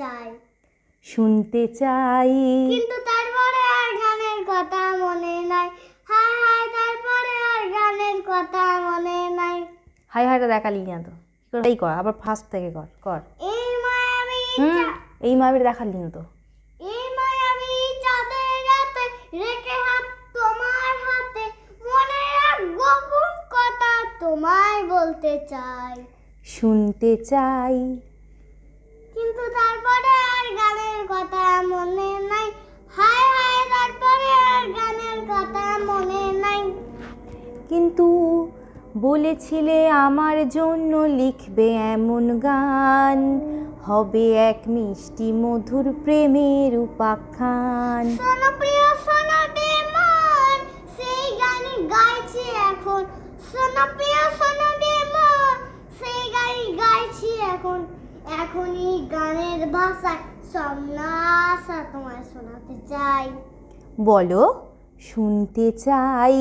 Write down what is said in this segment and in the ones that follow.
চাই, শুনতে চাই। কিন্তু তারপরে আর গানের কথা মনে নাই। হায় হায়, তারপরে আর গানের কথা মনে নাই। হাই হাইটা দেখালি না তো, এই কর আবার ফার্স্ট থেকে কর কর। এই মায়াবী এই মায়াবিটা দেখালি না তো। এই মায়াবী চাঁদের রাতে রেখে হাত তোমার হাতে, মনে এক গোপন কথা তোমায় বলতে চাই, শুনতে চাই। কিন্তু তারপরে আর গানের কথা মনে নাই। হায় হায়, তারপরে আর গানের কথা মনে নাই। কিন্তু বলেছিলে আমার জন্য লিখবে এমন গান, হবে এক মিষ্টি মধুর প্রেমের উপাখ্যান। শোনো প্রিয় শোনো দে মন, সেই গানই গাইছি এখন। শোনো প্রিয় শোনো দে মন, সেই গানই গাইছি এখন। এখনই গানের ভাষায় সন্ন্যাসা তোমায় শোনাতে চাই, বলো শুনতে চাই।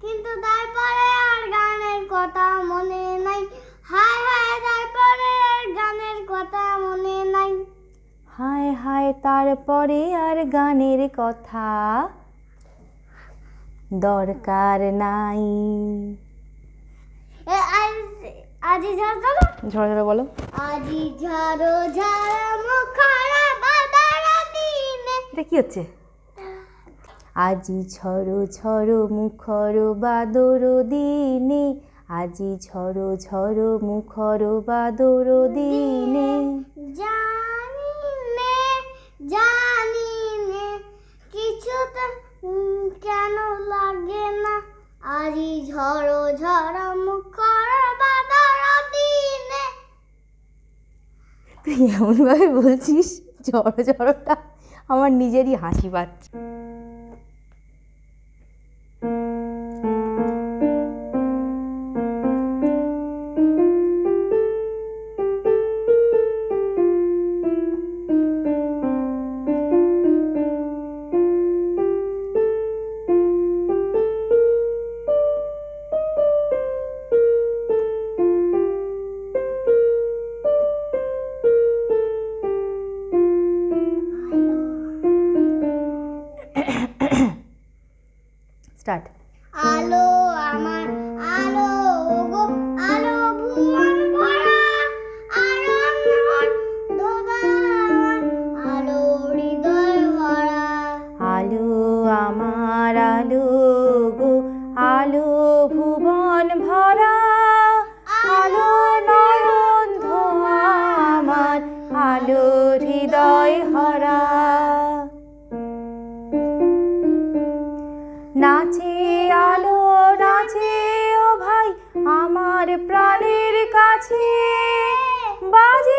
কিন্তু তারপরে আর গানের কথা মনে নাই। হায় হায়, তারপরে আর গানের কথা মনে নাই। হায় হায়, তারপরে আর গানের কথা দরকার নাই। আজি ঝাড়ো ঝড় ঝড় বলো। আজি ঝাড়ো ঝাড়া মুখরা বাদার দিনে। এটা কি হচ্ছে? আজি ঝড়ো ঝড়ো মুখর বাদর দিনে, আজি ঝড়ো ঝড়ো মুখর বাদর দিনে। জানি নে জানি নে, কিছু তো কেন লাগে না। আজি ঝড়ো ঝড়ো মুখর বাদার দিনে। তুই এমনভাবে বলছিস ঝড়ো ঝড়োটা আমার নিজেরই হাসি পাচ্ছে। স্টার্ট। আলো আমার আলো গো, আলো ভুবন ভরা, আলো ধোবা আলো হৃদয় ভরা। আলো আমার আলো গো, আলো ভুবন ভরা, আলো নয়ন ধোয়া আমার, আলো হৃদয় ভরা। নাচে আলো নাচে ও ভাই আমার প্রাণের কাছে, বাজে